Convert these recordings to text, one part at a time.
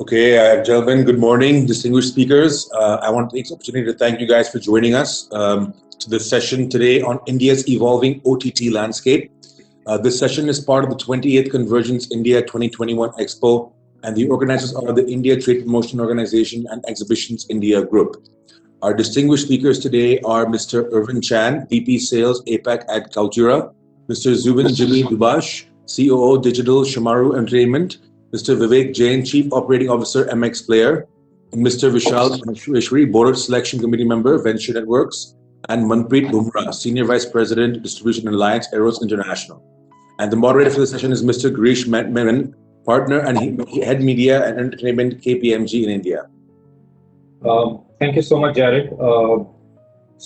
Okay, gentlemen, good morning, distinguished speakers. I want to take this opportunity to thank you guys for joining us to this session today on India's evolving OTT landscape. This session is part of the 28th Convergence India 2021 Expo, and the organizers are the India Trade Promotion Organization and Exhibitions India Group. Our distinguished speakers today are Mr. Irvin Chan, VP Sales APAC at Kaltura, Mr. Zubin Jimmy Dubash, COO Digital Shamaru Entertainment, Mr. Vivek Jain, Chief Operating Officer MX Player, and Mr. Vishal Maheshwari, Board Selection Committee Member, Venture Networks, and Manpreet Bumrah, Senior Vice President, Distribution Alliance, Eros International. And the moderator for the session is Mr. Girish Menon, Partner and Head Media and Entertainment, KPMG in India. Thank you so much, Jared.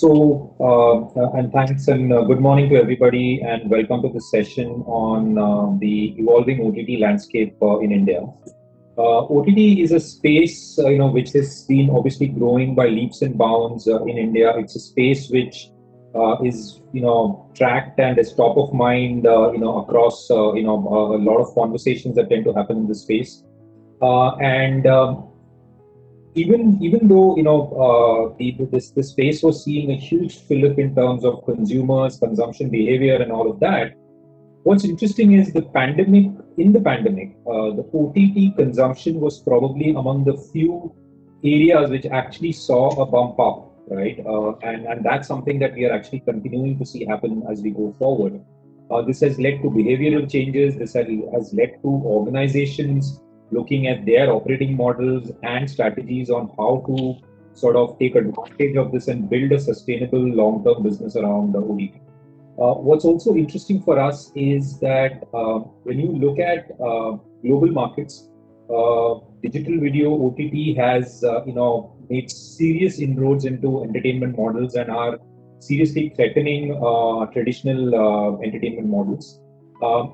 And thanks and good morning to everybody, and welcome to this session on the evolving OTT landscape in India. OTT is a space, which has been obviously growing by leaps and bounds in India. It's a space which is, tracked and is top of mind, across, a lot of conversations that tend to happen in this space. Even though this space was seeing a huge fillip in terms of consumers, consumption behavior, and all of that, what's interesting is the pandemic. The OTT consumption was probably among the few areas which actually saw a bump up, right? And that's something that we are actually continuing to see happen as we go forward. This has led to behavioral changes. This has led to organizations looking at their operating models and strategies on how to sort of take advantage of this and build a sustainable long-term business around the OTT. What's also interesting for us is that when you look at global markets, digital video OTT has made serious inroads into entertainment models and are seriously threatening traditional entertainment models.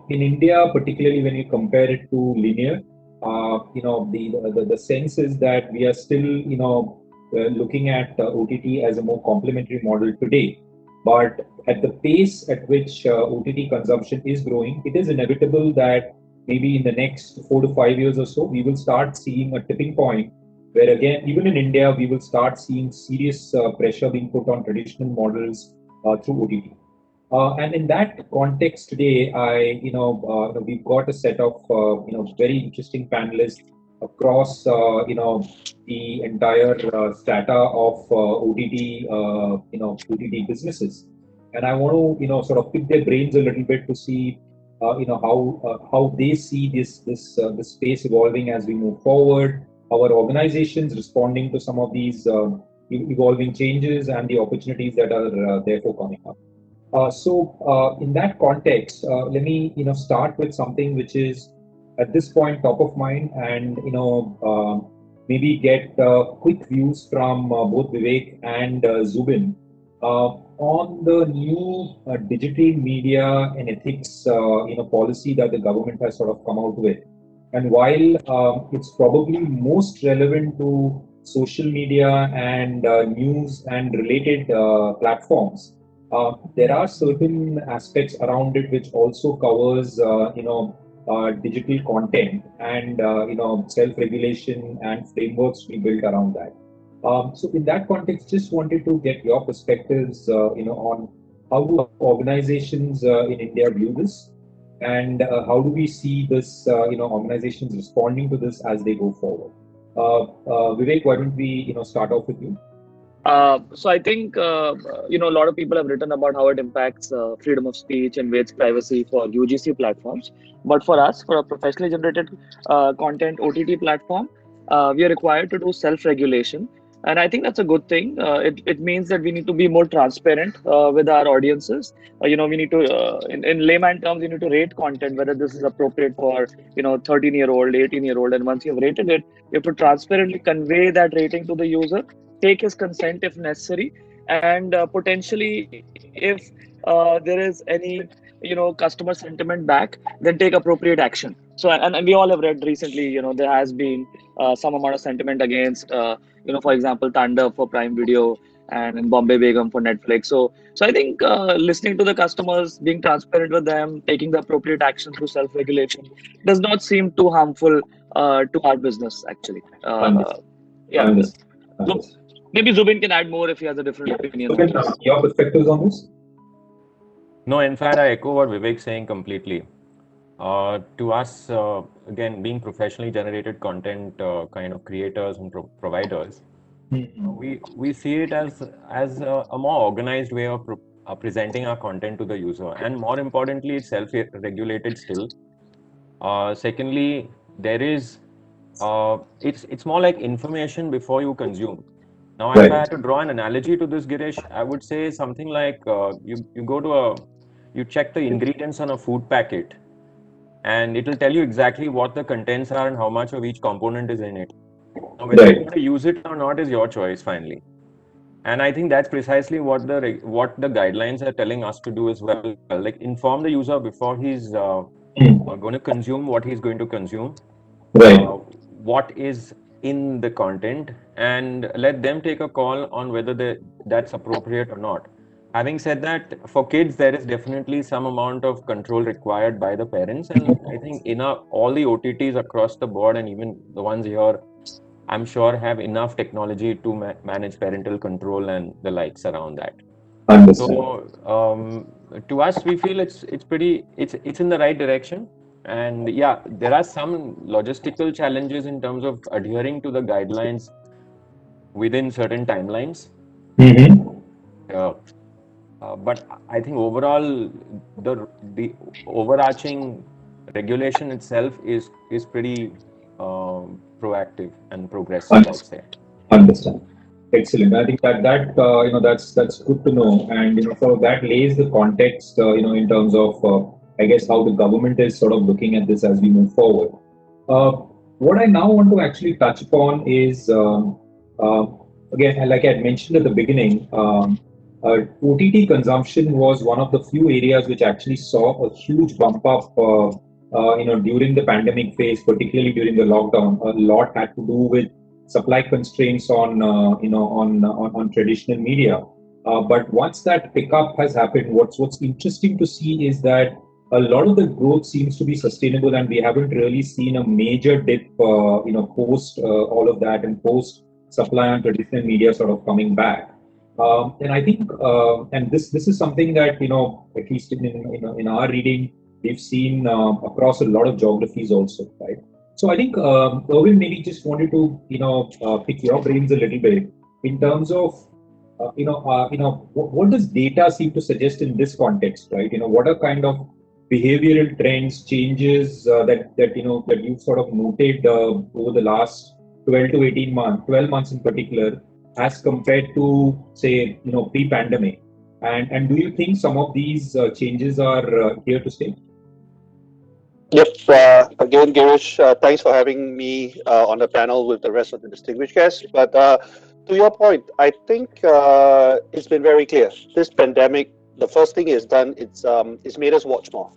In India, particularly when you compare it to linear, the sense is that we are still, looking at OTT as a more complementary model today. But at the pace at which OTT consumption is growing, it is inevitable that maybe in the next 4 to 5 years or so, we will start seeing a tipping point where, again, even in India, we will start seeing serious pressure being put on traditional models through OTT. And in that context today, we've got a set of very interesting panelists across the entire strata of OTT OTT businesses, and I want to sort of pick their brains a little bit to see how they see this space evolving as we move forward. Our organizations responding to some of these evolving changes and the opportunities that are therefore coming up. In that context, let me start with something which is at this point top of mind, and maybe get quick views from both Vivek and Zubin on the new digital media and ethics policy that the government has sort of come out with. And while it's probably most relevant to social media and news and related platforms, there are certain aspects around it which also covers, digital content and, self-regulation and frameworks we built around that. So in that context, just wanted to get your perspectives, on how do organizations in India view this, and how do we see this, organizations responding to this as they go forward. Vivek, why don't we, start off with you? So I think, a lot of people have written about how it impacts freedom of speech and waives privacy for UGC platforms. But for us, for a professionally generated content OTT platform, we are required to do self-regulation. And I think that's a good thing. It means that we need to be more transparent with our audiences. We need to, in layman terms, we need to rate content, whether this is appropriate for, 13-year-old, 18-year-old. And once you've rated it, you have to transparently convey that rating to the user, take his consent if necessary, and potentially, if there is any customer sentiment back, then take appropriate action. So and we all have read recently, there has been some amount of sentiment against for example, Tanda for Prime Video and Bombay Begum for Netflix. So I think listening to the customers, being transparent with them, taking the appropriate action through self-regulation does not seem too harmful to our business actually. Understood. Yeah. Understood. So Understood. maybe Zubin can add more if he has a different opinion So, on this. your perspectives on this? No, in fact, I echo what Vivek's saying completely. To us, again, being professionally generated content kind of creators and providers, we see it as a more organized way of presenting our content to the user, and more importantly, it's self-regulated still. Secondly, there is it's more like information before you consume. Now, if I Right. had to draw an analogy to this, Girish, I would say something like you go to you check the ingredients on a food packet, and it'll tell you exactly what the contents are and how much of each component is in it. Now, whether you're Right. going to use it or not is your choice finally. And I think that's precisely what the guidelines are telling us to do as well. Like inform the user before he's going to consume what he's going to consume, Right. what is in the content, and let them take a call on whether that's appropriate or not. Having said that, for kids, there is definitely some amount of control required by the parents. And I think all the OTTs across the board, and even the ones here, I'm sure have enough technology to manage parental control and the likes around that. Understood. So to us, we feel it's in the right direction. And yeah, there are some logistical challenges in terms of adhering to the guidelines within certain timelines. But I think overall, the overarching regulation itself is pretty proactive and progressive, I'd say. Understand. Excellent. I think that's good to know, and so that lays the context, in terms of I guess how the government is sort of looking at this as we move forward. Uh, what I now want to actually touch upon is again, like I had mentioned at the beginning, OTT consumption was one of the few areas which actually saw a huge bump up. During the pandemic phase, particularly during the lockdown, a lot had to do with supply constraints on on traditional media. But once that pickup has happened, what's interesting to see is that a lot of the growth seems to be sustainable, and we haven't really seen a major dip, post all of that and post supply on traditional media sort of coming back. And I think, and this is something that at least in our reading, we've seen across a lot of geographies also, right? So I think, Irwin, maybe just wanted to pick your brains a little bit in terms of what does data seem to suggest in this context, right? What are kind of behavioral trends, changes that you've sort of noted over the last 12 to 18 months, 12 months in particular, as compared to say pre-pandemic, and do you think some of these changes are here to stay? Yep. Again, Girish, thanks for having me on the panel with the rest of the distinguished guests. But to your point, I think it's been very clear. This pandemic, the first thing it's done, it's made us watch more.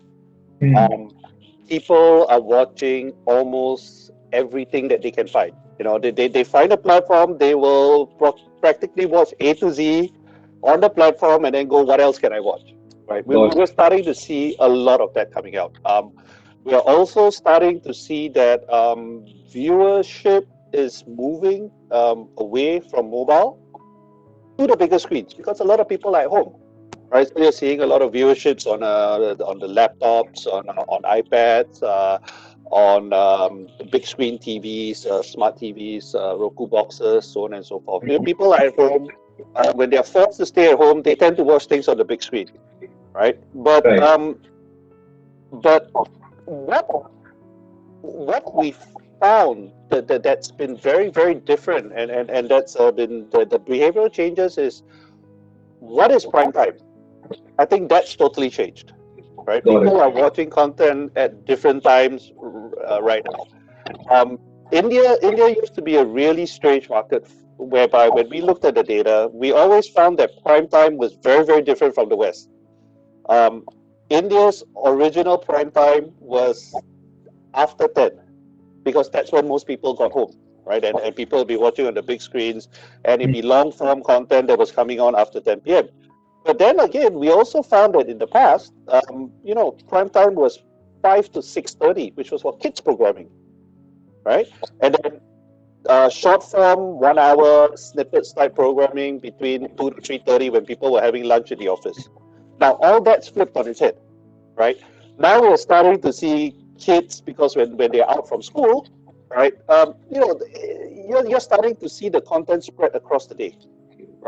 People are watching almost everything that they can find. They find a platform, they will practically watch A to Z on the platform and then go, what else can I watch? Right? We're starting to see a lot of that coming out. We are also starting to see that viewership is moving away from mobile to the bigger screens because a lot of people are at home, right? So you're seeing a lot of viewerships on the laptops, on iPads, on big screen TVs, smart TVs, Roku boxes, so on and so forth. People are at home. When they are forced to stay at home, they tend to watch things on the big screen, right? But what we found that's been very, very different, and that's been the behavioral changes is what is prime time. I think that's totally changed, right? People are watching content at different times right now. India used to be a really strange market, whereby when we looked at the data, we always found that prime time was very, very different from the West. India's original prime time was after 10, because that's when most people got home, right? And people would be watching on the big screens, and it'd be long form content that was coming on after 10 p.m. But then again, we also found that in the past, prime time was 5 to 6:30, which was for kids programming, right? And then short form, 1 hour snippets type programming between 2 to 3:30 when people were having lunch in the office. Now all that's flipped on its head, right? Now we're starting to see kids, because when they're out from school, right? You're starting to see the content spread across the day,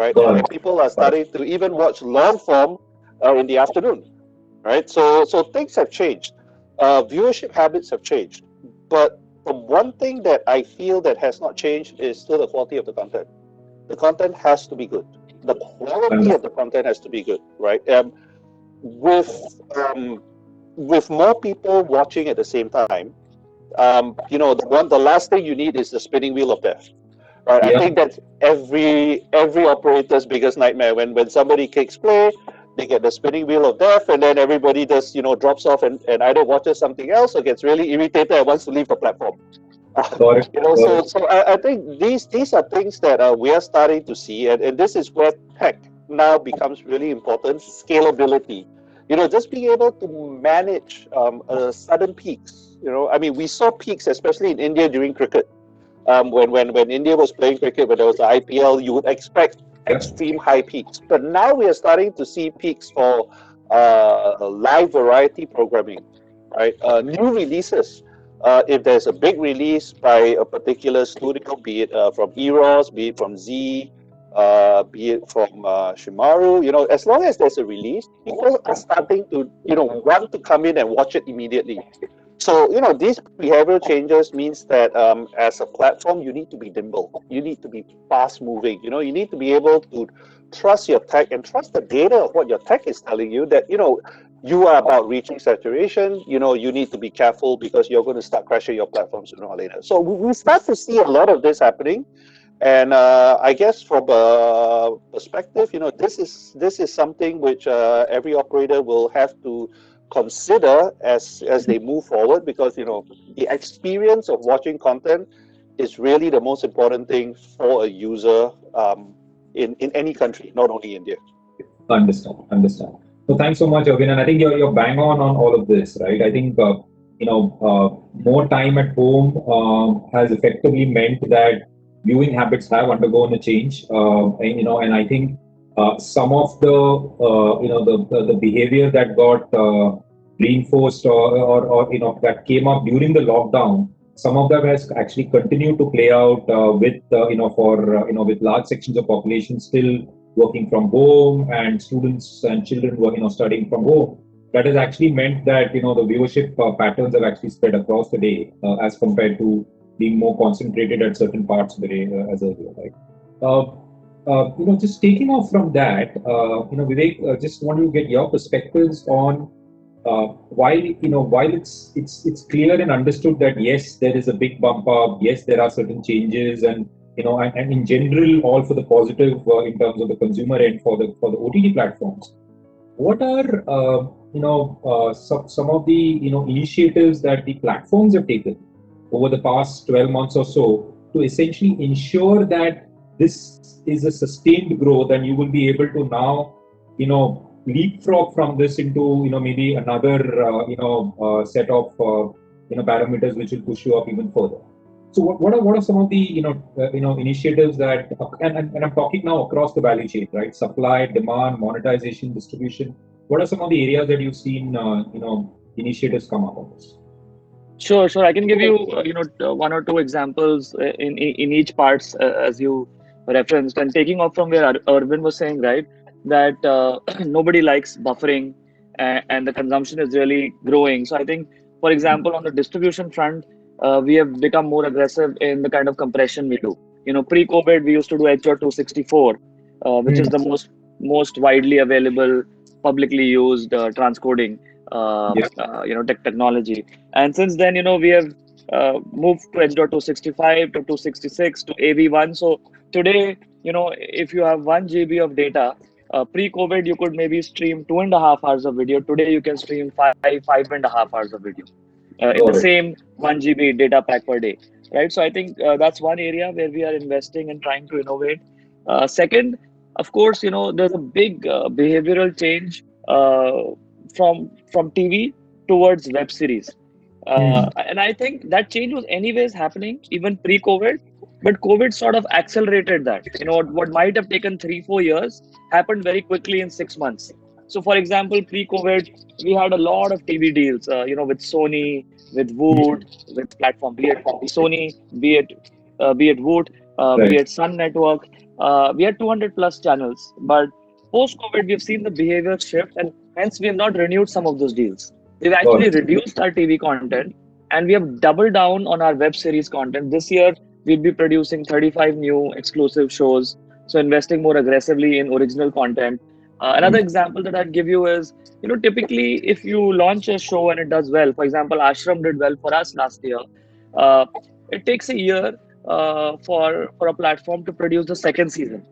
right? And people are starting to even watch long form in the afternoon, right? So things have changed. Viewership habits have changed, but the one thing that I feel that has not changed is still the quality of the content. The content has to be good. The quality of the content has to be good, right? With with more people watching at the same time, the last thing you need is the spinning wheel of death, right? I think that's every operator's biggest nightmare. When somebody clicks play, they get the spinning wheel of death, and then everybody just drops off and either watches something else or gets really irritated and wants to leave the platform. So I think these are things that we are starting to see, and this is where tech now becomes really important. Scalability, just being able to manage sudden peaks. I mean, we saw peaks, especially in India during cricket. When India was playing cricket, when there was the IPL, you would expect extreme high peaks. But now we are starting to see peaks for live variety programming, right? New releases. If there's a big release by a particular studio, be it from Eros, be it from Z, be it from Shimaru, as long as there's a release, people are starting to, want to come in and watch it immediately. So, these behavioral changes means that as a platform, you need to be nimble. You need to be fast moving. You need to be able to trust your tech and trust the data of what your tech is telling you that, you are about reaching saturation. You need to be careful because you're going to start crashing your platform sooner or later. So we start to see a lot of this happening. And I guess from a perspective, this is something which every operator will have to consider as they move forward, because the experience of watching content is really the most important thing for a user in any country, not only India. Understand. So thanks so much, Arvind. And I think you're bang on all of this, right? I think more time at home has effectively meant that viewing habits have undergone a change, and I think some of the behavior that got reinforced or that came up during the lockdown, some of that has actually continued to play out with with large sections of population still working from home and students and children were studying from home. That has actually meant that the viewership patterns have actually spread across the day as compared to being more concentrated at certain parts of the day as earlier, right? Just taking off from that, Vivek, just want to get your perspectives on while it's clear and understood that yes, there is a big bump up, yes, there are certain changes, and and in general, all for the positive in terms of the consumer end for the OTT platforms. What are some of the initiatives that the platforms have taken over the past 12 months or so to essentially ensure that this is a sustained growth and you will be able to now leapfrog from this into maybe another set of parameters which will push you up even further? So what are some of the initiatives that, and I'm talking now across the value chain, right? Supply, demand, monetization, distribution. What are some of the areas that you've seen initiatives come up on this? Sure. I can give you one or two examples in each parts as you referenced, and taking off from where Arvind was saying, right, that nobody likes buffering and the consumption is really growing. So I think, for example, on the distribution front, we have become more aggressive in the kind of compression we do. Pre-COVID, we used to do H.264, which is the most widely available, publicly used transcoding technology. And since then, we have moved to H.265 to 266 to AV1. So today, if you have 1 GB of data, pre-COVID, you could maybe stream 2.5 hours of video. Today, you can stream 5.5 hours of video in the same 1 GB data pack per day, right? So I think that's one area where we are investing and trying to innovate. Second, of course, there's a big behavioral change from TV towards web series. And I think that change was anyways happening even pre-COVID, but COVID sort of accelerated that. What might have taken 3-4 years happened very quickly in 6 months. So, for example, pre-COVID, we had a lot of TV deals, with Sony, with Woot, with platform, be it Sony, be it Woot, be Right. it Sun Network. We had 200 plus channels, but post-COVID, we've seen the behavior shift, and hence we have not renewed some of those deals. We've Got actually it. reduced our TV content and we have doubled down on our web series content. This year, we'll be producing 35 new exclusive shows. So, investing more aggressively in original content. Another example that I'd give you is, typically if you launch a show and it does well, for example, Ashram did well for us last year. Uh, it takes a year for a platform to produce the second season.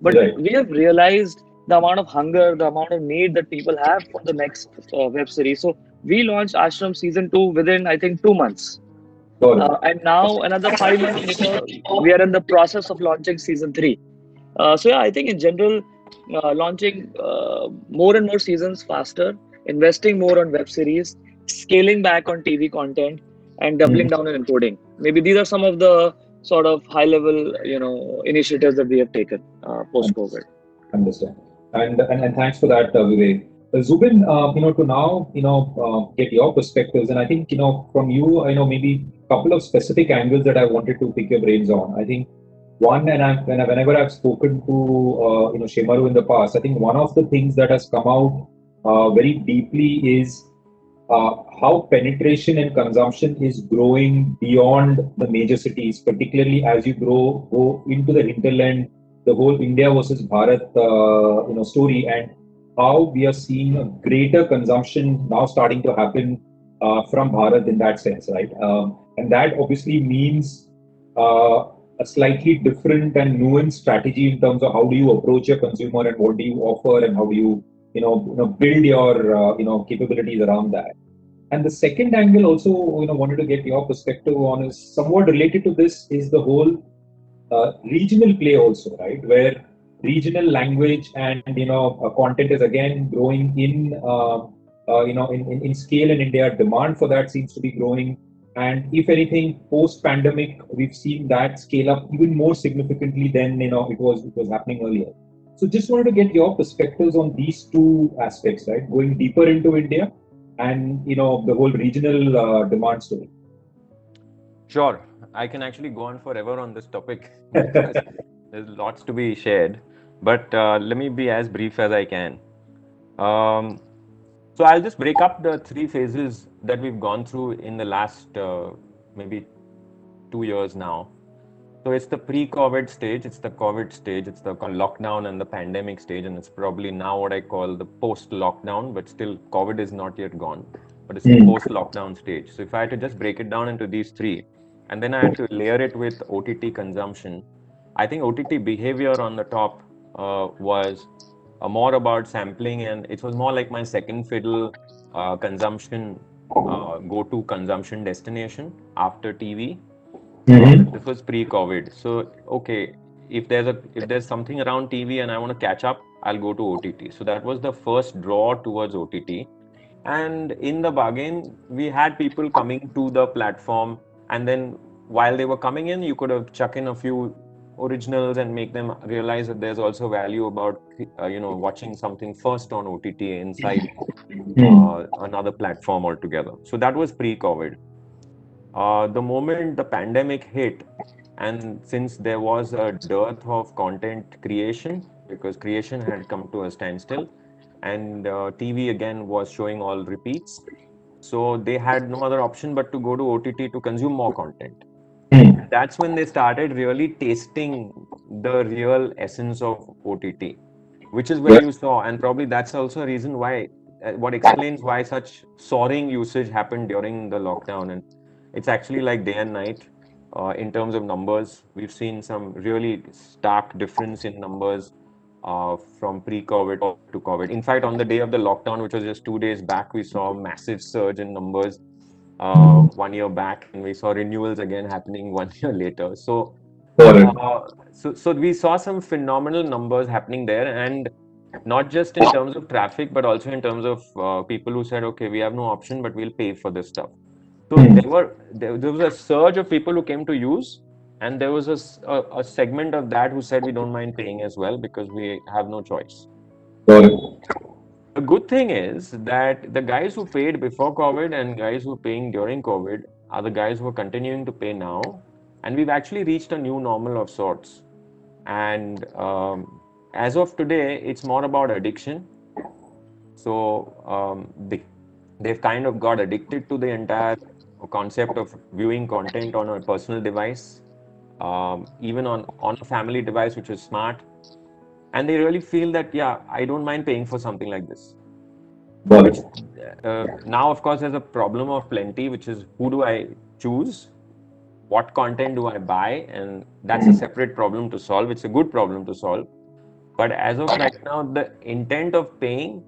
But Right. we have realized the amount of hunger, the amount of need that people have for the next web series. So we launched Ashram season 2 within, I think, 2 months. Got it. And now, another 5 months later, we are in the process of launching season 3. So, yeah, I think in general, launching more and more seasons faster, investing more on web series, scaling back on TV content, and doubling down on encoding. Maybe these are some of the sort of high level, initiatives that we have taken post COVID. Understand. And thanks for that, Vivek. Zubin, to now, get your perspectives, and I think, from you, maybe a couple of specific angles that I wanted to pick your brains on. I think one, whenever I've spoken to, Shemaru in the past, I think one of the things that has come out very deeply is how penetration and consumption is growing beyond the major cities, particularly as you go into the hinterland, the whole India versus Bharat, story, and how we are seeing a greater consumption now starting to happen from Bharat in that sense, right? And that obviously means a slightly different and nuanced strategy in terms of how do you approach your consumer and what do you offer and how do you, build your, capabilities around that. And the second angle also, wanted to get your perspective on is somewhat related to this is the whole regional play also, right? Where regional language and content is again growing in scale in India. Demand for that seems to be growing, and if anything, post-pandemic, we've seen that scale up even more significantly than it was happening earlier. So, just wanted to get your perspectives on these two aspects, right? Going deeper into India and the whole regional demand story. Sure, I can actually go on forever on this topic because there's lots to be shared. But let me be as brief as I can. So I'll just break up the 3 phases that we've gone through in the last maybe 2 years now. So it's the pre-COVID stage, it's the COVID stage, it's the lockdown and the pandemic stage, and it's probably now what I call the post-lockdown, but still COVID is not yet gone, but it's the post-lockdown stage. So if I had to just break it down into these 3, and then I had to layer it with OTT consumption, I think OTT behavior on the top was more about sampling, and it was more like my second fiddle consumption, go-to consumption destination after TV. This was pre-COVID. So, okay, if there's something around TV and I want to catch up, I'll go to OTT. So that was the first draw towards OTT. And in the bargain, we had people coming to the platform, and then while they were coming in, you could have chuck in a few originals and make them realize that there's also value about watching something first on OTT inside another platform altogether. So that was pre-COVID. The moment the pandemic hit, and since there was a dearth of content creation because creation had come to a standstill, and TV again was showing all repeats, so they had no other option but to go to OTT to consume more content. That's when they started really tasting the real essence of OTT, which is where you saw, and probably that's also a reason why, what explains why such soaring usage happened during the lockdown. And it's actually like day and night in terms of numbers. We've seen some really stark difference in numbers from pre-COVID to COVID. In fact, on the day of the lockdown, which was just 2 days back, we saw a massive surge in numbers 1 year back, and we saw renewals again happening 1 year later. So, so we saw some phenomenal numbers happening there, and not just in terms of traffic, but also in terms of people who said, okay, we have no option, but we'll pay for this stuff. So there was a surge of people who came to use, and there was a segment of that who said we don't mind paying as well because we have no choice. Got it. The good thing is that the guys who paid before COVID and guys who are paying during COVID are the guys who are continuing to pay now, and we've actually reached a new normal of sorts. And as of today, it's more about addiction. So they've kind of got addicted to the entire concept of viewing content on a personal device, even on a family device, which is smart. And they really feel that, yeah, I don't mind paying for something like this. Got it. Now, of course, there's a problem of plenty, which is who do I choose? What content do I buy? And that's a separate problem to solve. It's a good problem to solve. But as of right now, the intent of paying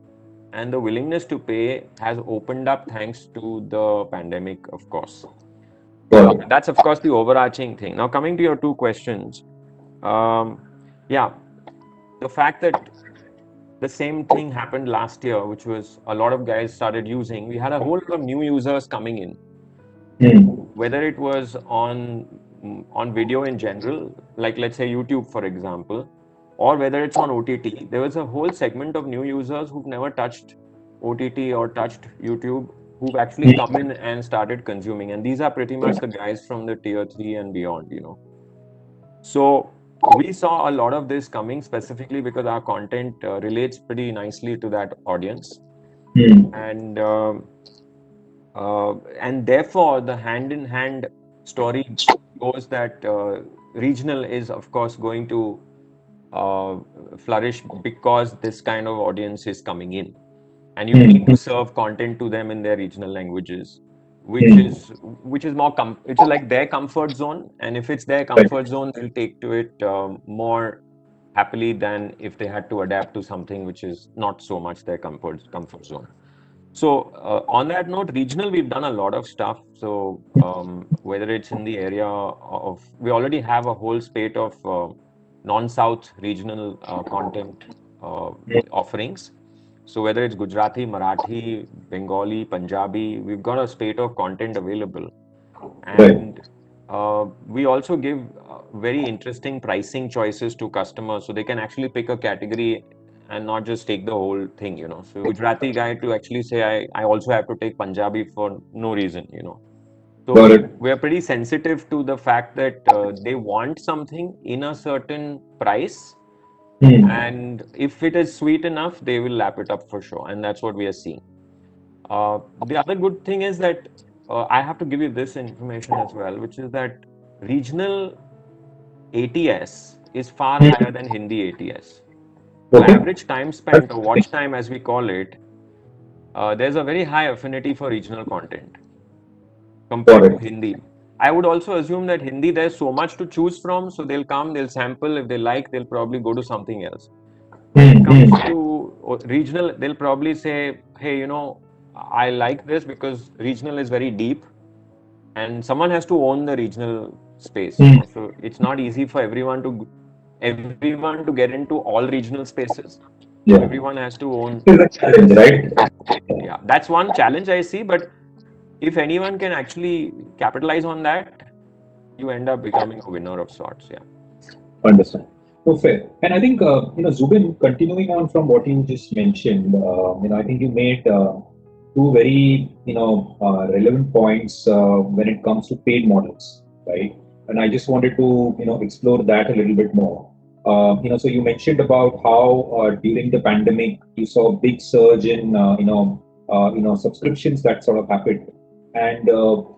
and the willingness to pay has opened up thanks to the pandemic, of course. That's, of course, the overarching thing. Now, coming to your two questions. Yeah, the fact that the same thing happened last year, which was a lot of guys started using. We had a whole lot of new users coming in, whether it was on video in general, like let's say YouTube, for example, or whether it's on OTT. There was a whole segment of new users who've never touched OTT or touched YouTube, who've actually come in and started consuming. And these are pretty much the guys from the tier 3 and beyond, So we saw a lot of this coming specifically because our content relates pretty nicely to that audience. And therefore, the hand-in-hand story goes that regional is, of course, going to flourish because this kind of audience is coming in. And you need to serve content to them in their regional languages, which is more which is like their comfort zone. And if it's their comfort zone, they'll take to it more happily than if they had to adapt to something which is not so much their comfort zone. So on that note, regional, we've done a lot of stuff. So whether it's in the area of, we already have a whole spate of non-South regional content offerings. So whether it's Gujarati, Marathi, Bengali, Punjabi, we've got a spate of content available. And we also give very interesting pricing choices to customers, so they can actually pick a category and not just take the whole thing, So Gujarati guy to actually say, I also have to take Punjabi for no reason, So we're pretty sensitive to the fact that they want something in a certain price. And if it is sweet enough, they will lap it up for sure. And that's what we are seeing. The other good thing is that I have to give you this information as well, which is that regional ATS is far higher than Hindi ATS. The average time spent, or watch time as we call it, there's a very high affinity for regional content compared to Hindi. I would also assume that Hindi, there's so much to choose from, so they'll come, they'll sample. If they like, they'll probably go to something else. When it comes to regional, they'll probably say, hey, I like this because regional is very deep, and someone has to own the regional space. So it's not easy for everyone to get into all regional spaces. So everyone has to own. It's a challenge, right? Yeah, that's one challenge I see. But if anyone can actually capitalize on that, you end up becoming a winner of sorts. Yeah. Understand. So fair. And I think, Zubin, continuing on from what you just mentioned, I think you made two very, relevant points when it comes to paid models, right? And I just wanted to, explore that a little bit more. So you mentioned about how during the pandemic you saw a big surge in, subscriptions that sort of happened. And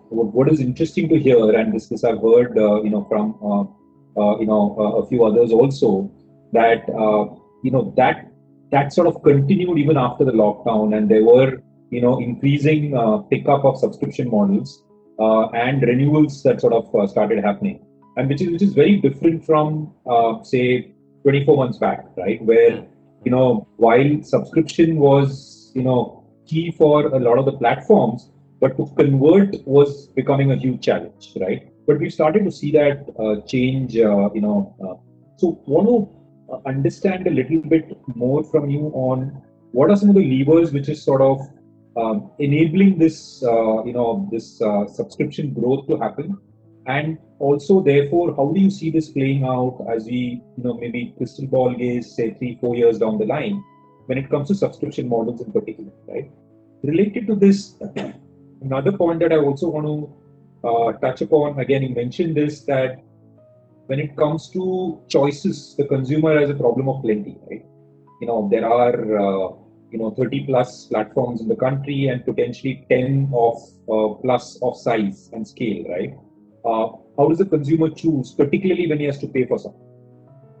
what is interesting to hear, and this I've heard, from a few others also, that that sort of continued even after the lockdown, and there were increasing pickup of subscription models and renewals that sort of started happening, and which is very different from say 24 months back, right? Where while subscription was key for a lot of the platforms, but to convert was becoming a huge challenge, right? But we started to see that change, So, want to understand a little bit more from you on what are some of the levers which is sort of enabling this, this subscription growth to happen? And also, therefore, how do you see this playing out as we, maybe crystal ball gaze, say 3-4 years down the line, when it comes to subscription models in particular, right? Related to this, another point that I also want to touch upon, again, you mentioned this, that when it comes to choices, the consumer has a problem of plenty, right? There are 30 plus platforms in the country and potentially 10 of plus of size and scale, right? How does the consumer choose, particularly when he has to pay for something,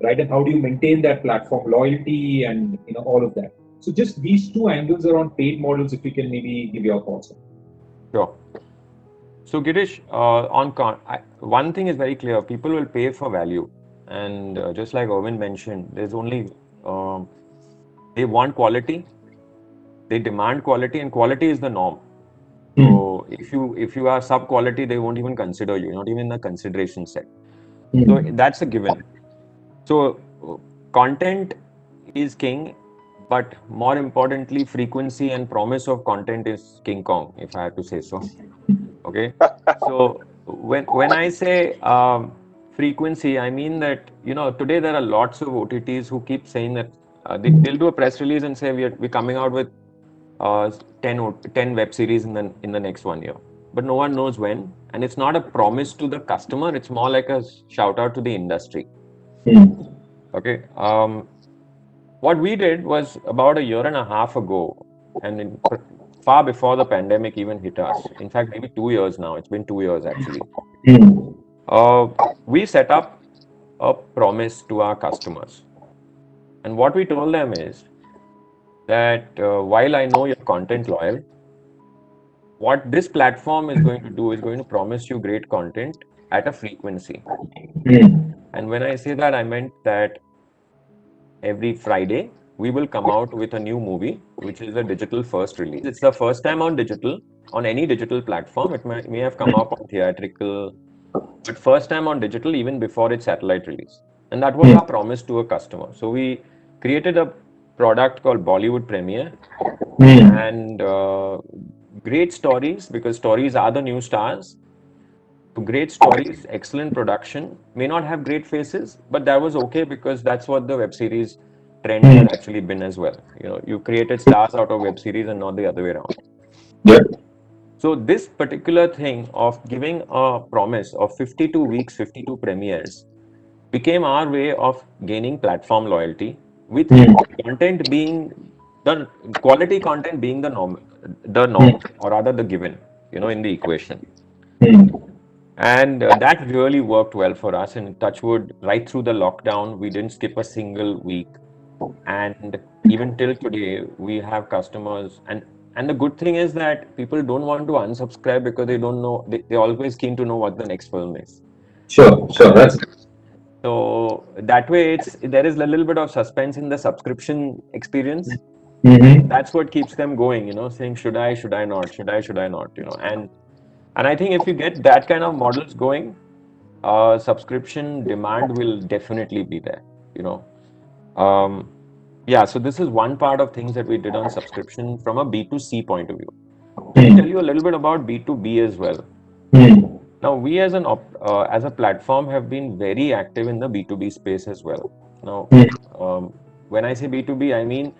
right? And how do you maintain that platform loyalty and all of that? So just these two angles around paid models, if you can maybe give your thoughts on. Sure. So Girish, one thing is very clear: people will pay for value, and just like Irwin mentioned, there's only they want quality, they demand quality, and quality is the norm. So if you are sub quality, they won't even consider you, not even in the consideration set. So that's a given. So content is king, but more importantly, frequency and promise of content is King Kong, if I have to say so. Okay. So when I say frequency, I mean that today there are lots of OTTs who keep saying that they'll do a press release and say we're coming out with 10 web series in the next 1 year, but no one knows when, and it's not a promise to the customer. It's more like a shout out to the industry. Okay. What we did was about 1.5 years ago, and far before the pandemic even hit us. In fact, maybe 2 years now. It's been 2 years actually. We set up a promise to our customers, and what we told them is that while I know you're content loyal, what this platform is going to do is going to promise you great content at a frequency. And when I say that, I meant that every Friday we will come out with a new movie, which is a digital first release. It's the first time on digital, on any digital platform. It may have come up on theatrical, but first time on digital even before its satellite release. And that was our promise to a customer. So we created a product called Bollywood Premiere, and great stories, because stories are the new stars. Great stories, excellent production, may not have great faces, but that was okay because that's what the web series trend had actually been as well. You created stars out of web series and not the other way around. Yeah. So this particular thing of giving a promise of 52 weeks, 52 premieres became our way of gaining platform loyalty, with content being the quality content being the norm, or rather the given, in the equation. And that really worked well for us. And touchwood, right through the lockdown, we didn't skip a single week. And even till today, we have customers. And the good thing is that people don't want to unsubscribe because they don't know, they're always keen to know what the next film is. Sure. That's So that way, there is a little bit of suspense in the subscription experience. That's what keeps them going, saying, should I not? Should I not? And I think if you get that kind of models going, subscription demand will definitely be there, Yeah, so this is one part of things that we did on subscription from a B2C point of view. Let me tell you a little bit about B2B as well. Now, we as a platform have been very active in the B2B space as well. Now, when I say B2B, I mean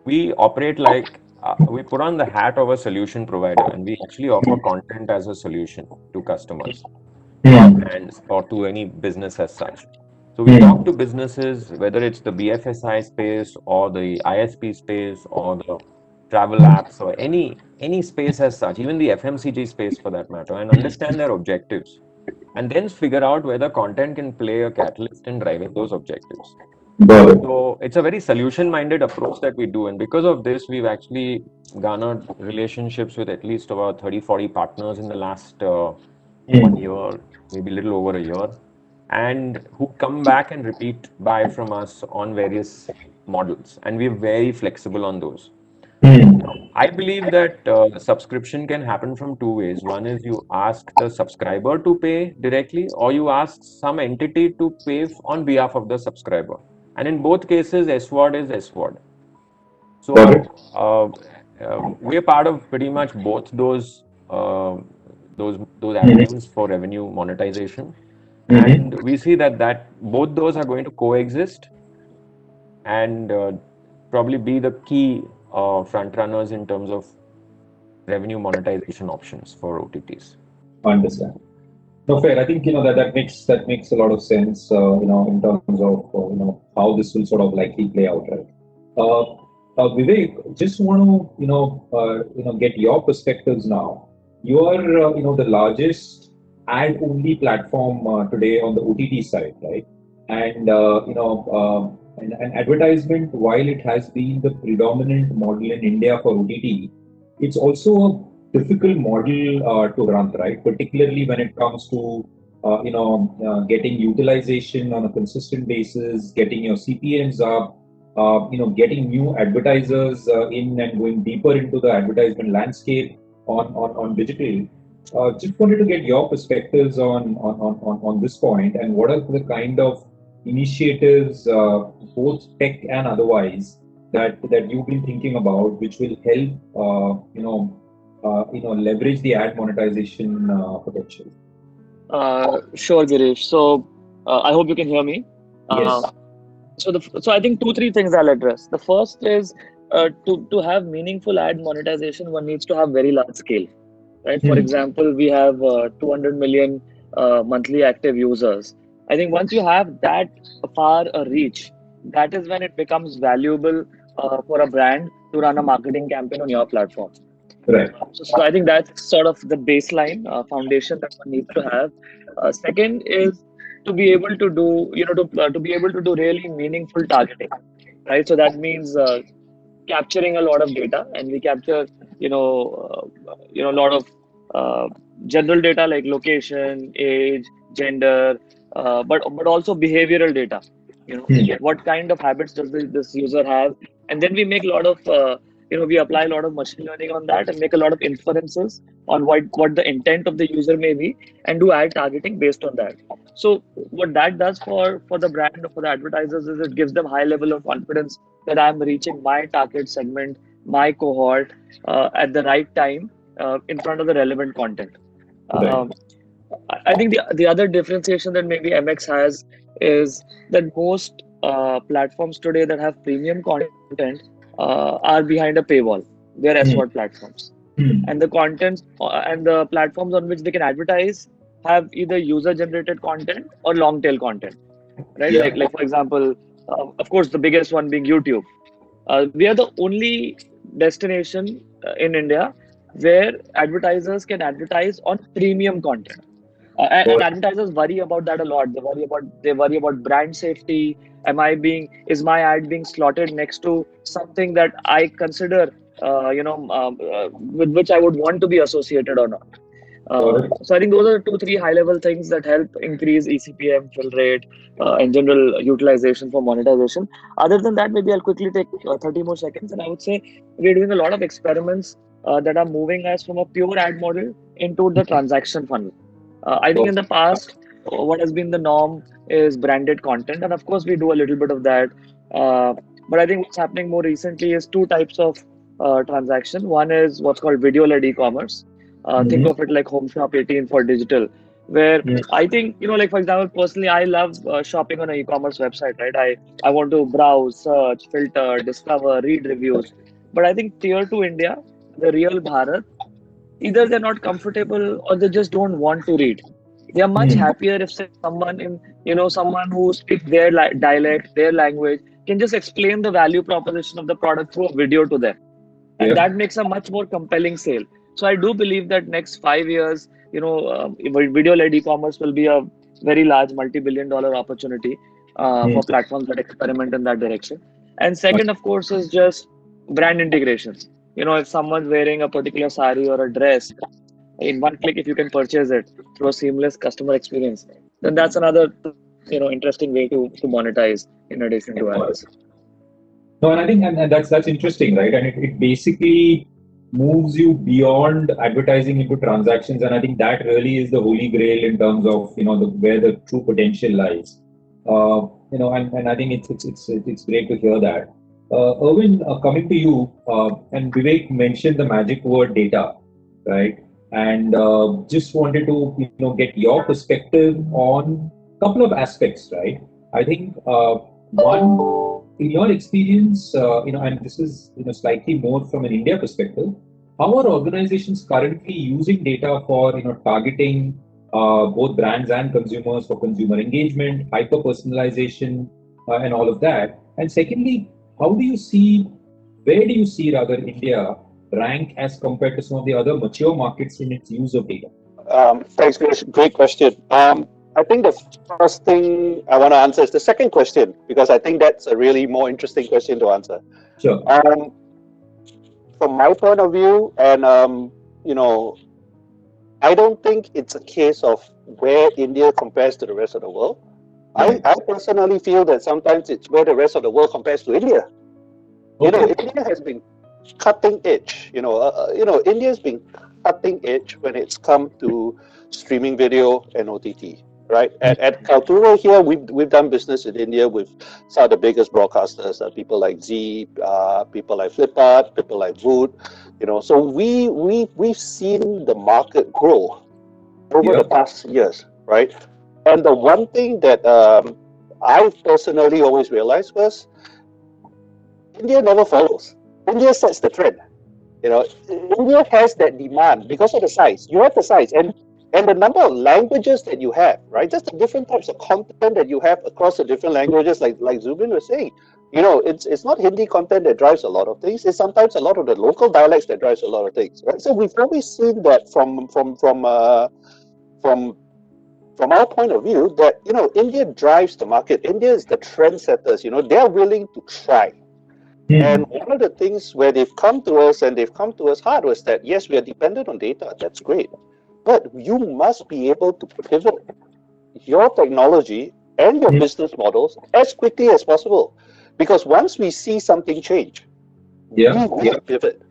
we operate like we put on the hat of a solution provider, and we actually offer content as a solution to customers, brands, or to any business as such. So we talk to businesses, whether it's the BFSI space or the ISP space or the travel apps or any space as such, even the FMCG space for that matter, and understand their objectives, and then figure out whether content can play a catalyst in driving those objectives. So it's a very solution-minded approach that we do, and because of this, we've actually garnered relationships with at least about 30-40 partners in the last 1 year, maybe a little over a year, and who come back and repeat buy from us on various models, and we're very flexible on those. I believe that subscription can happen from two ways. One is you ask the subscriber to pay directly, or you ask some entity to pay on behalf of the subscriber. And in both cases, SWOD is SWOD. So we're part of pretty much both those avenues for revenue monetization, and we see that both those are going to coexist and probably be the key front runners in terms of revenue monetization options for OTTs. Understand. No, fair. I think that makes a lot of sense. In terms of how this will sort of likely play out, right? Vivek, just want to get your perspectives now. You are the largest ad-only platform today on the OTT side, right? And and advertisement, while it has been the predominant model in India for OTT, it's also a difficult model to run, right? Particularly when it comes to getting utilization on a consistent basis, getting your CPMs up, getting new advertisers in and going deeper into the advertisement landscape on digital. Just wanted to get your perspectives on this point, and what are the kind of initiatives, both tech and otherwise, that you've been thinking about, which will help leverage the ad monetization potential. Sure, Girish. So I hope you can hear me. Yes. So I think 2-3 things I'll address. The first is to have meaningful ad monetization, one needs to have very large scale, right? For example, we have 200 million monthly active users. I think once you have that far a reach, that is when it becomes valuable for a brand to run a marketing campaign on your platform. Right. So I think that's sort of the baseline foundation that one needs to have. Second is to be able to do, to be able to do really meaningful targeting, right? So that means capturing a lot of data, and we capture, a lot of general data like location, age, gender, but also behavioral data. What kind of habits does this user have, and then we make a lot of we apply a lot of machine learning on that and make a lot of inferences on what the intent of the user may be, and do ad targeting based on that. So what that does for the brand or for the advertisers is it gives them high level of confidence that I'm reaching my target segment, my cohort at the right time in front of the relevant content. I think the other differentiation that maybe MX has is that most platforms today that have premium content are behind a paywall. They're SVOD platforms. And the content and the platforms on which they can advertise have either user-generated content or long-tail content, right? Yeah. Like for example, of course, the biggest one being YouTube. We are the only destination in India where advertisers can advertise on premium content. And advertisers worry about that a lot. They worry about brand safety. Is my ad being slotted next to something that I consider, with which I would want to be associated or not? So I think those are 2-3 high-level things that help increase eCPM, fill rate, and general utilization for monetization. Other than that, maybe I'll quickly take 30 more seconds, and I would say we're doing a lot of experiments that are moving us from a pure ad model into the transaction funnel. I think in the past, what has been the norm is branded content, and of course we do a little bit of that. But I think what's happening more recently is 2 types of transaction. One is what's called video-led e-commerce. Think of it like Home Shop 18 for digital, where I think, like for example, personally, I love shopping on an e-commerce website, right? I want to browse, search, filter, discover, read reviews. But I think tier 2 India, the real Bharat, either they're not comfortable or they just don't want to read. They are much happier if someone who speaks their dialect, their language, can just explain the value proposition of the product through a video to them. And that makes a much more compelling sale. So I do believe that next 5 years, video-led e-commerce will be a very large multi-billion-dollar opportunity for platforms that experiment in that direction. And second, of course, is just brand integrations. If someone's wearing a particular sari or a dress, in one click, if you can purchase it through a seamless customer experience, then that's another interesting way to monetize in addition to ads. No, and I think and that's interesting, right? And it basically moves you beyond advertising into transactions, and I think that really is the holy grail in terms of where the true potential lies. And I think it's great to hear that. Irwin, coming to you, and Vivek mentioned the magic word data, right? And just wanted to get your perspective on a couple of aspects, right? I think one, in your experience, and this is slightly more from an India perspective, how are organizations currently using data for targeting both brands and consumers for consumer engagement, hyper personalization, and all of that? And secondly, how do you see, where do you see rather India rank as compared to some of the other mature markets in its use of data? Thanks, Girish. Great question. I think the first thing I want to answer is the second question, because I think that's a really more interesting question to answer. Sure. From my point of view, and I don't think it's a case of where India compares to the rest of the world. Right. I personally feel that sometimes it's where the rest of the world compares to India. Okay. India has been cutting edge. India has been cutting edge when it's come to streaming video and OTT. Right at Kaltura here, we've done business in India with some of the biggest broadcasters, people like Z, people like Flipart, people like Voot. So we've seen the market grow over the past years, right? And the one thing that I personally always realized was India never follows. India sets the trend. India has that demand because of the size. You have the size and the number of languages that you have, right? Just the different types of content that you have across the different languages, like Zubin was saying. It's not Hindi content that drives a lot of things. It's sometimes a lot of the local dialects that drives a lot of things, right? So we've always seen that from our point of view that India drives the market. India is the trendsetters. They're willing to try. And one of the things where they've come to us and they've come to us hard was that, yes, we are dependent on data. That's great. But you must be able to pivot your technology and your business models as quickly as possible. Because once we see something change, we will pivot.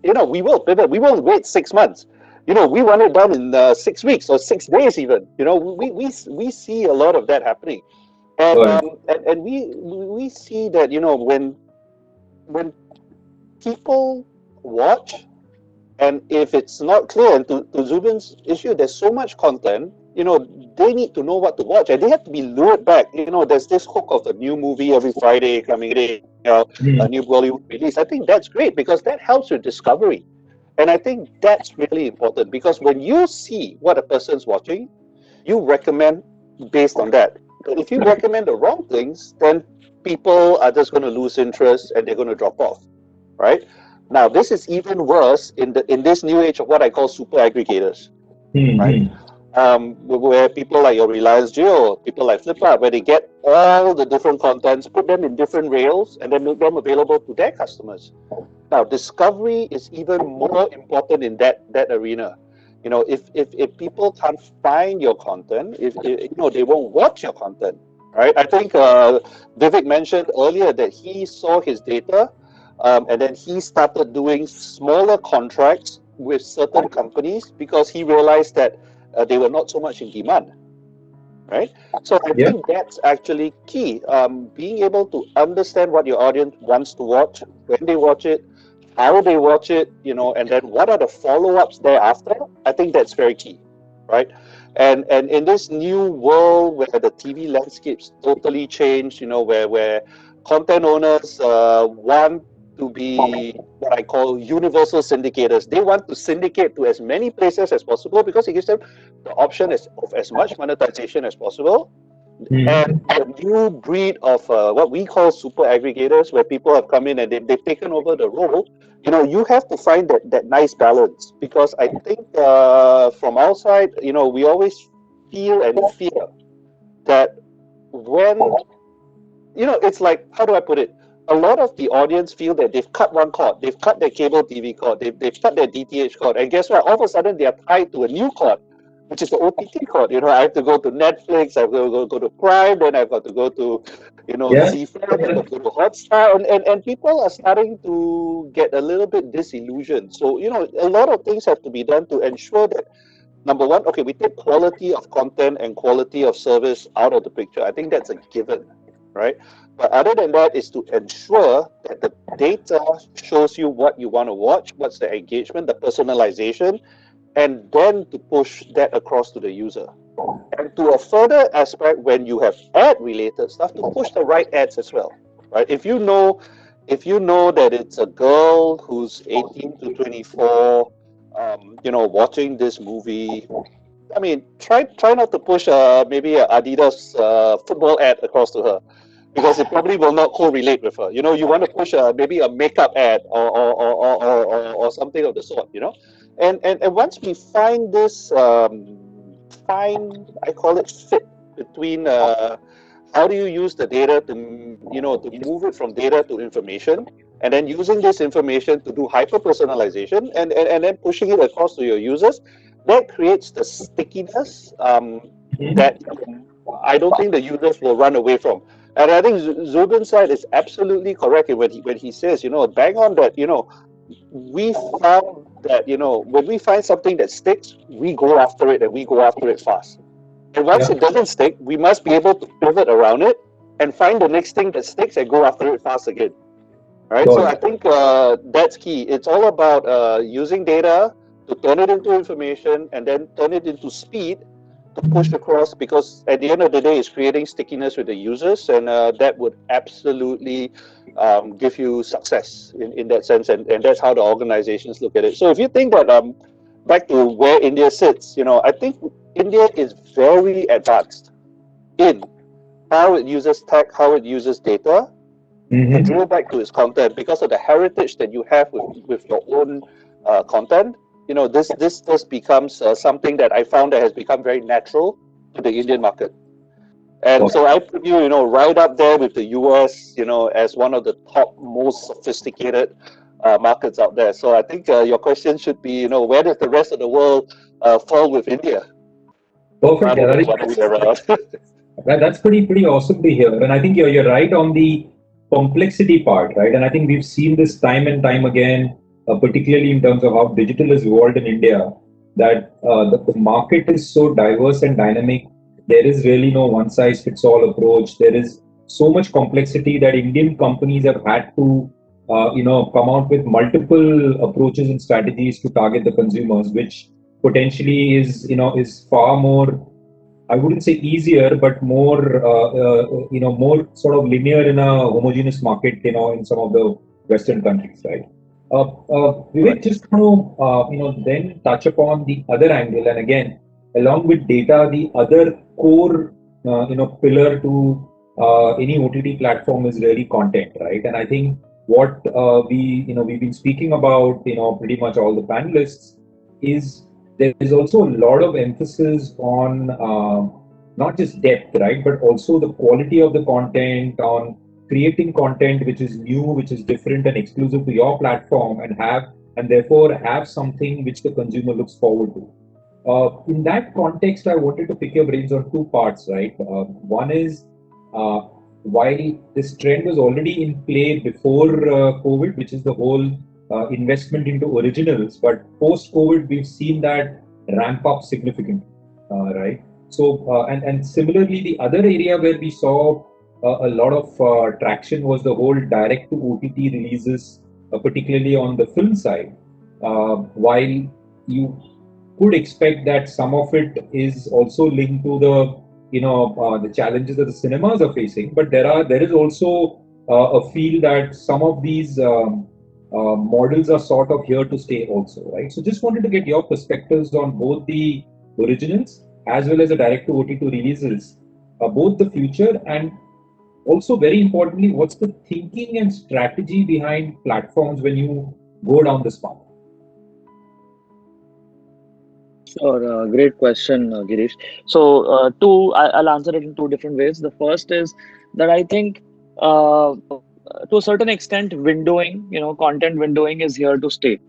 We will pivot. We won't wait 6 months. We want it done in 6 weeks or 6 days even. We see a lot of that happening. And we see that, when people watch, and if it's not clear, and to Zubin's issue, there's so much content, they need to know what to watch, and they have to be lured back. There's this hook of a new movie every Friday coming out, a new Bollywood release. I think that's great because that helps with discovery. And I think that's really important because when you see what a person's watching, you recommend based on that. But if you recommend the wrong things, then people are just going to lose interest and they're going to drop off, right? Now, this is even worse in this new age of what I call super aggregators, right? Where people like your Reliance Jio, people like Flipkart, where they get all the different contents, put them in different rails, and then make them available to their customers. Now, discovery is even more important in that arena. If people can't find your content, if they won't watch your content, right? I think Vivek mentioned earlier that he saw his data, and then he started doing smaller contracts with certain companies because he realized that they were not so much in demand, right? So I think that's actually key. Being able to understand what your audience wants to watch, when they watch it, how they watch it, and then what are the follow-ups thereafter. I think that's very key, right? And in this new world where the TV landscape's totally changed, where content owners want to be what I call universal syndicators. They want to syndicate to as many places as possible because it gives them the option of as much monetization as possible. And a new breed of what we call super aggregators, where people have come in and they've taken over the role. You have to find that nice balance because I think from our side, we always feel and fear that when, it's like, how do I put it? A lot of the audience feel that they've cut one cord, they've cut their cable TV cord, they've cut their DTH cord, and guess what? All of a sudden they are tied to a new cord, which is the OTT cord. I have to go to Netflix, I've got to go to Prime, then I've got to go to, Z5, I've got to go to Hotstar, and people are starting to get a little bit disillusioned. So, a lot of things have to be done to ensure that, number one, okay, we take quality of content and quality of service out of the picture. I think that's a given. right? But other than that is to ensure that the data shows you what you want to watch, what's the engagement, the personalization, and then to push that across to the user. And to a further aspect, when you have ad related stuff, to push the right ads as well, right? If you know that it's a girl who's 18 to 24, watching this movie, I mean, try not to push maybe a Adidas football ad across to her, because it probably will not correlate with her. You want to push maybe a makeup ad or something of the sort. And once we find this fine, I call it fit between how do you use the data to move it from data to information, and then using this information to do hyper personalization, and then pushing it across to your users, that creates the stickiness that I don't think the users will run away from. And I think Zubin's side is absolutely correct when he says, bang on that, we found that, when we find something that sticks, we go after it, and we go after it fast. And once Yeah. it doesn't stick, we must be able to pivot around it and find the next thing that sticks and go after it fast again. Right? So Got I it. think that's key. It's all about using data to turn it into information and then turn it into speed to push across, because at the end of the day, it's creating stickiness with the users, and that would absolutely give you success in that sense. And that's how the organizations look at it. So if you think that, back to where India sits, I think India is very advanced in how it uses tech, how it uses data to Mm-hmm. drill back to its content, because of the heritage that you have with your own content. This becomes something that I found that has become very natural to the Indian market. And Got so it. I put you, right up there with the US, as one of the top most sophisticated markets out there. So I think your question should be, where does the rest of the world fall with India, Perfect. rather Yeah, I than think the other way around. that's pretty awesome to hear. And I think you're right on the complexity part, right? And I think we've seen this time and time again, particularly in terms of how digital has evolved in India, that the market is so diverse and dynamic. There is really no one size fits all approach. There is so much complexity that Indian companies have had to, come out with multiple approaches and strategies to target the consumers, which potentially is far more, I wouldn't say easier, but more sort of linear in a homogeneous market, in some of the Western countries, right? Vivek, Right. just want to, then touch upon the other angle, and again, along with data, the other core, pillar to any OTT platform is really content, right? And I think what we've been speaking about, pretty much all the panelists, is there is also a lot of emphasis on not just depth, right, but also the quality of the content, on creating content which is new, which is different and exclusive to your platform, and therefore have something which the consumer looks forward to. In that context, I wanted to pick your brains on two parts, right? One is uh, while this trend was already in play before COVID, which is the whole investment into originals, but post COVID, we've seen that ramp up significantly, right? So, and similarly, the other area where we saw a lot of traction was the whole direct to OTT releases, particularly on the film side. While you could expect that some of it is also linked to the challenges that the cinemas are facing, but there is also a feel that some of these models are sort of here to stay also, right? So just wanted to get your perspectives on both the originals as well as the direct to OTT releases, both the future, and also very importantly, what's the thinking and strategy behind platforms when you go down this path? Sure, great question, Girish. So, I'll answer it in two different ways. The first is that I think, to a certain extent, windowing, content windowing is here to stay.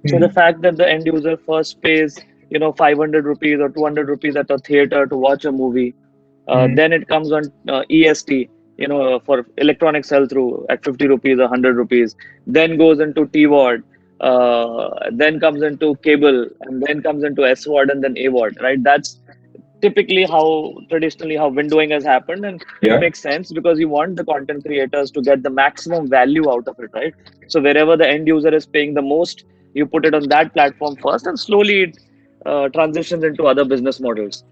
So the Hmm. fact that the end user first pays, 500 rupees or 200 rupees at a theater to watch a movie, Hmm. then it comes on EST, for electronic sell through at 50 rupees or 100 rupees, then goes into TVOD, then comes into cable, and then comes into SVOD and then AVOD, right? typically how traditionally how windowing has happened, and it makes sense because you want the content creators to get the maximum value out of it, right? So wherever the end user is paying the most, you put it on that platform first, and slowly it transitions into other business models.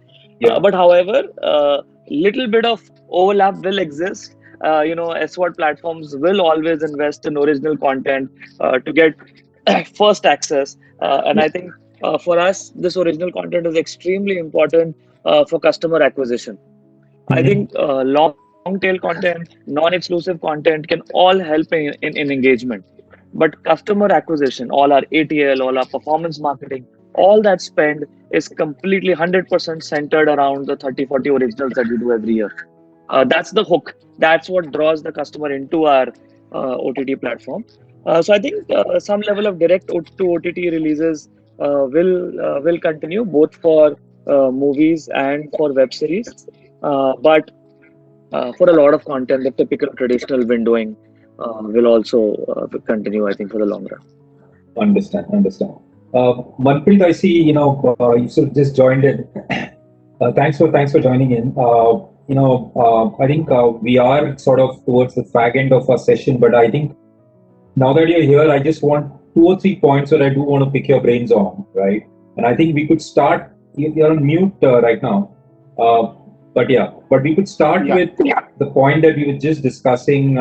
But however, little bit of overlap will exist. SWOT platforms will always invest in original content to get first access, and I think for us, this original content is extremely important for customer acquisition. I think long tail content, non-exclusive content can all help in engagement. But customer acquisition, all our ATL, all our performance marketing, all that spend is completely 100% centered around the 30, 40 originals that we do every year. That's the hook. That's what draws the customer into our OTT platform. So I think some level of direct to OTT releases will continue both for movies and for web series. But for a lot of content, the typical traditional windowing will also continue, I think, for the long run. Understand. Manpreet, I see, you you sort of just joined in. Thanks for joining in. I think we are sort of towards the fag end of our session, but I think now that you're here, I just want 2 or 3 points that I do want to pick your brains on, right? And I think we could start. You're on mute right now, but we could start with the point that we were just discussing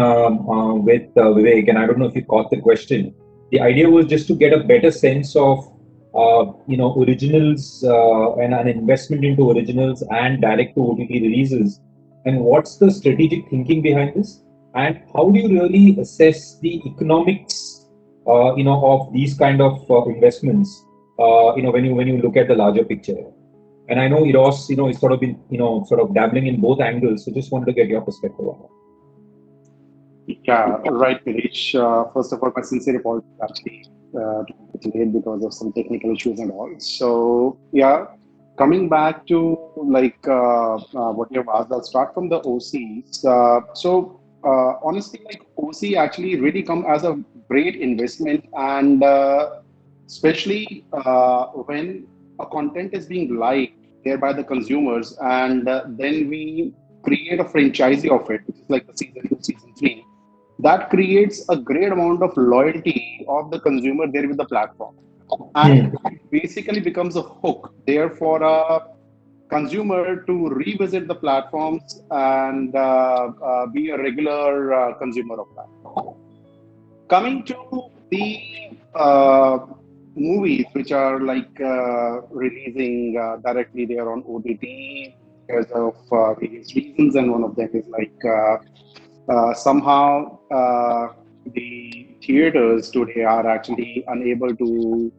with Vivek, and I don't know if you caught the question. The idea was just to get a better sense of originals and an investment into originals and direct to OTT releases, and what's the strategic thinking behind this, and how do you really assess the economics of these kind of investments when you look at the larger picture. And I know Eros is sort of been sort of dabbling in both angles, so just wanted to get your perspective on that. Yeah, right, Girish. First of all, my sincere apologies actually to be delayed because of some technical issues and all. So yeah, coming back to what you have asked, I'll start from the OCs. Honestly, OC actually really come as a great investment, and especially when a content is being liked there by the consumers, and then we create a franchisee of it, which is like the season 2, season 3. That creates a great amount of loyalty of the consumer there with the platform, and it basically becomes a hook there for a consumer to revisit the platforms and be a regular consumer of that. Coming to the movies which are releasing directly there on OTT because of various reasons, and one of them is somehow the theaters today are actually unable to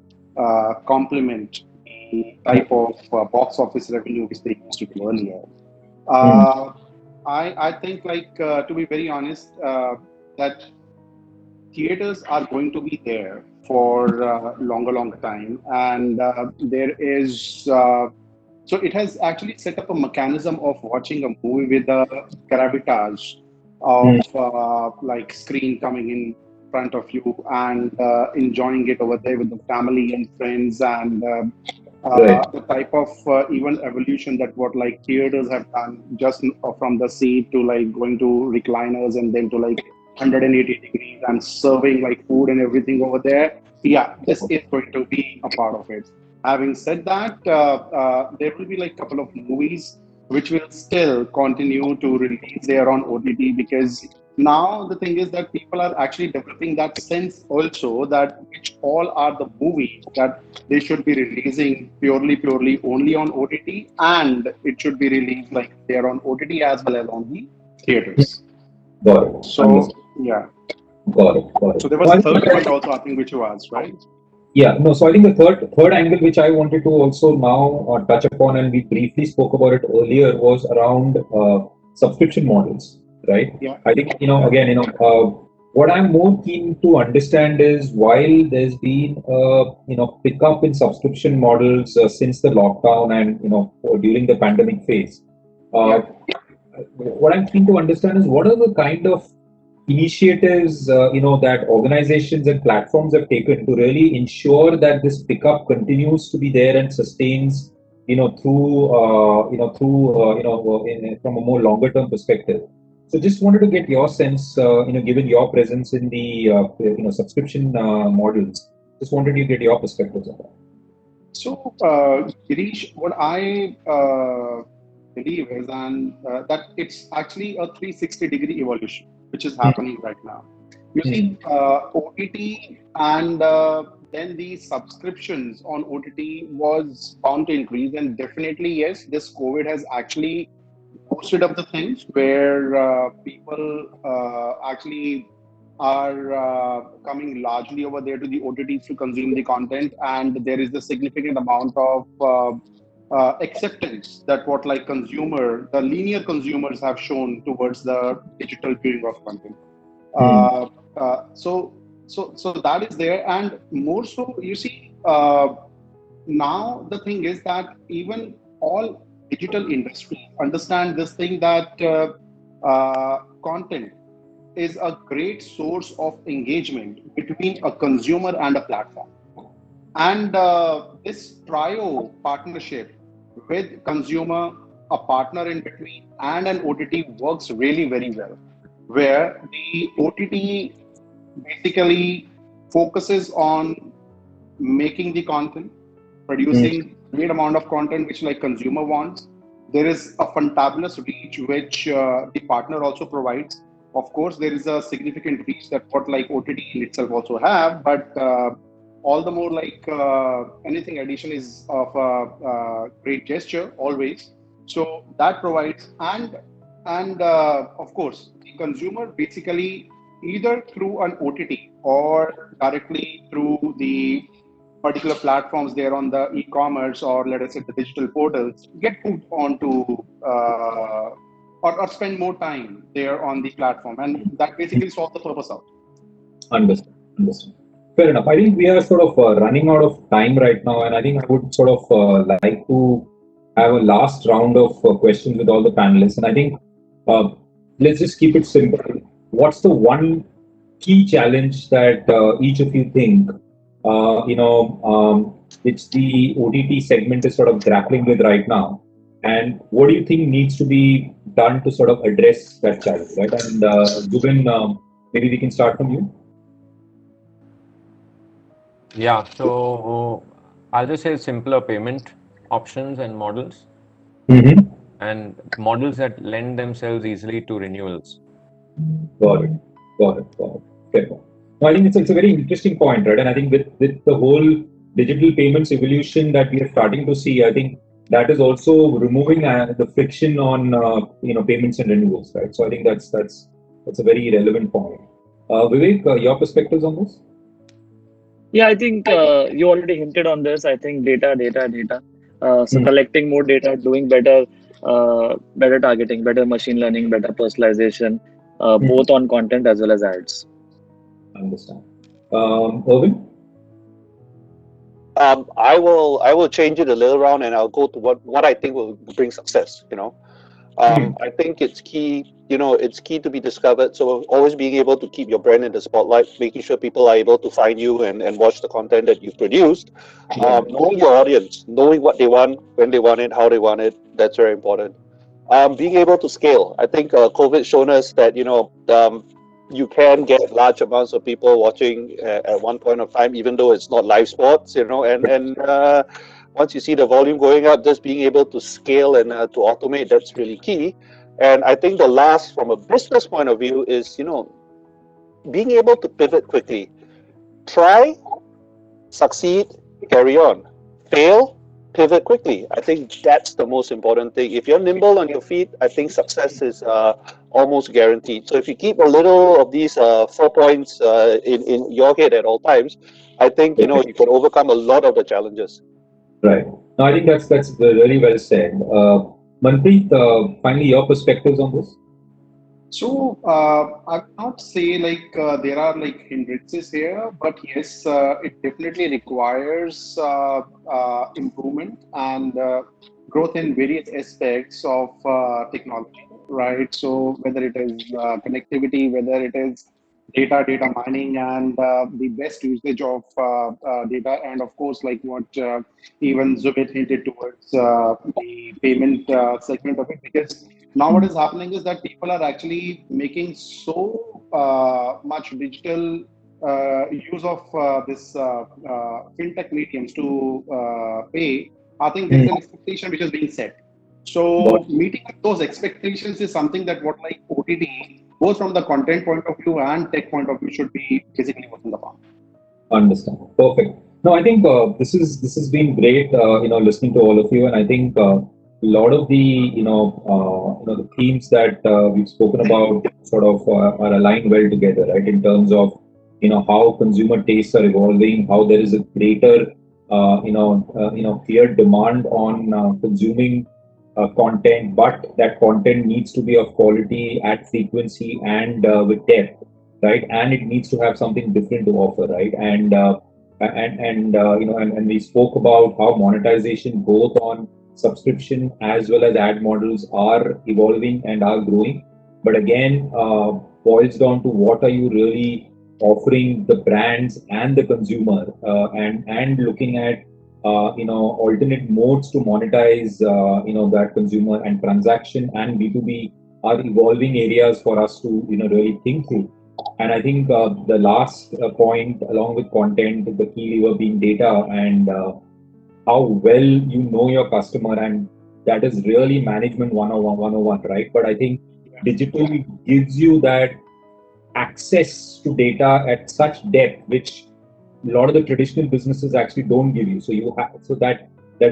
complement the type of box office revenue which they used to do earlier. I think, to be very honest, that theaters are going to be there for longer time, and there is so it has actually set up a mechanism of watching a movie with a gravitas of screen coming in front of you and enjoying it over there with the family and friends, and the type of even evolution that what theaters have done, just from the seat to going to recliners and then to 180 degrees and serving food and everything over there. Yeah, this is going to be a part of it. Having said that, there will be a couple of movies which will still continue to release there on OTT, because now the thing is that people are actually developing that sense also that which all are the movies that they should be releasing purely only on OTT, and it should be released there on OTT as well as on the theaters. Got it. So yeah. Got it. So there was a third point also, I think, which you asked, right? Yeah, no, so I think the third angle which I wanted to also now touch upon, and we briefly spoke about it earlier, was around subscription models, right? Yeah. I think, again, what I'm more keen to understand is, while there's been pick up in subscription models since the lockdown and during the pandemic phase, what I'm keen to understand is what are the kind of initiatives that organizations and platforms have taken to really ensure that this pickup continues to be there and sustains from a more longer term perspective. So just wanted to get your sense, given your presence in the subscription models, just wanted to get your perspectives on that. So, Girish, what I believe is that it's actually a 360-degree evolution, which is happening right now. You see, OTT and then the subscriptions on OTT was bound to increase, and definitely, yes, this COVID has actually boosted up the things where people actually are coming largely over there to the OTTs to consume the content, and there is a significant amount of acceptance that what like the linear consumers have shown towards the digital viewing of content. Uh, so that is there, and more so, you see, now the thing is that even all digital industries understand this thing that content is a great source of engagement between a consumer and a platform. And this trio partnership with consumer, a partner in between, and an OTT works really very well, where the OTT basically focuses on making the content, producing great amount of content which like consumer wants. There is a fantabulous reach which the partner also provides. Of course, there is a significant reach that what like OTT in itself also have, but all the more like anything addition is of a great gesture always. So that provides, and of course the consumer basically either through an OTT or directly through the particular platforms there on the e-commerce or let us say the digital portals get moved on to or spend more time there on the platform, and that basically solves the purpose out. Understood. Fair enough. I think we are sort of running out of time right now, and I think I would sort of like to have a last round of questions with all the panelists. And I think let's just keep it simple. What's the one key challenge that each of you think which the OTT segment is sort of grappling with right now, and what do you think needs to be done to sort of address that challenge, right? And Zubin, maybe we can start from you. Yeah, so I'll just say simpler payment options and models, and models that lend themselves easily to renewals. Got it. Fair point. No, I think it's a very interesting point, right? And I think with the whole digital payments evolution that we are starting to see, I think that is also removing the friction on payments and renewals, right? So I think that's a very relevant point. Vivek, your perspectives on this? Yeah, I think you already hinted on this. I think data. So collecting more data, doing better targeting, better machine learning, better personalization, both on content as well as ads. Understand. Irvin? I will change it a little round, and I'll go to what I think will bring success. I think it's key. It's key to be discovered. So always being able to keep your brand in the spotlight, making sure people are able to find you and watch the content that you've produced. Knowing your audience, knowing what they want, when they want it, how they want it. That's very important. Being able to scale. I think COVID's shown us that you can get large amounts of people watching at one point of time, even though it's not live sports. And once you see the volume going up, just being able to scale and to automate, that's really key. And I think the last, from a business point of view, is being able to pivot quickly. Try, succeed, carry on. Fail, pivot quickly. I think that's the most important thing. If you're nimble on your feet, I think success is almost guaranteed. So if you keep a little of these 4 points in your head at all times, I think you can overcome a lot of the challenges. Right. No, I think that's very well said. Manpreet, finally, your perspectives on this? So I would not say like there are like hindrances here, but yes, it definitely requires improvement and growth in various aspects of technology, right? So whether it is connectivity, whether it is data mining, and the best usage of data, and of course, like what even Zubit hinted towards the payment segment of it, because now what is happening is that people are actually making so much digital use of this fintech mediums to pay. I think there is an expectation which is being set. So meeting those expectations is something that what like OTT, both from the content point of view and tech point of view, should be basically working upon. Understand. Perfect. No, I think this has been great. Listening to all of you, and I think a lot of the the themes that we've spoken about sort of are aligned well together, right? In terms of how consumer tastes are evolving, how there is a greater clear demand on consuming content, but that content needs to be of quality, at frequency, and with depth, right? And it needs to have something different to offer, right? And we spoke about how monetization both on subscription as well as ad models are evolving and are growing. But again, boils down to what are you really offering the brands and the consumer, and looking at alternate modes to monetize that consumer, and transaction and B2B are evolving areas for us to really think through. And I think the last point, along with content, the key lever being data, and how well you know your customer, and that is really management 101, right? But I think digital gives you that access to data at such depth, which a lot of the traditional businesses actually don't give you. So that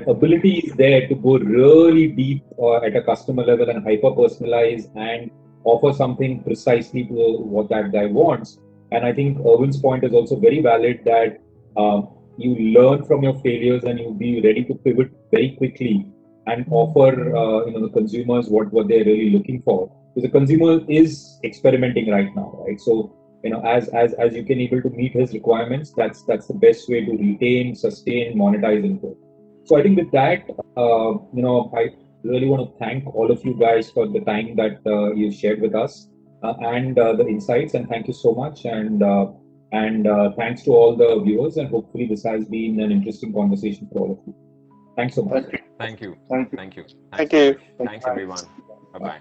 ability is there to go really deep at a customer level and hyper personalize and offer something precisely to what that guy wants. And I think Erwin's point is also very valid, that you learn from your failures and you be ready to pivot very quickly and offer the consumers what they're really looking for. Because the consumer is experimenting right now, right? So as you can able to meet his requirements, that's the best way to retain, sustain, monetize, and grow. So I think with that, I really want to thank all of you guys for the time that you shared with us, and the insights, and thank you so much. And thanks to all the viewers, and hopefully this has been an interesting conversation for all of you. Thanks so much. Thank you. Thank you. Thank you. Thank you. Thanks everyone. Bye-bye.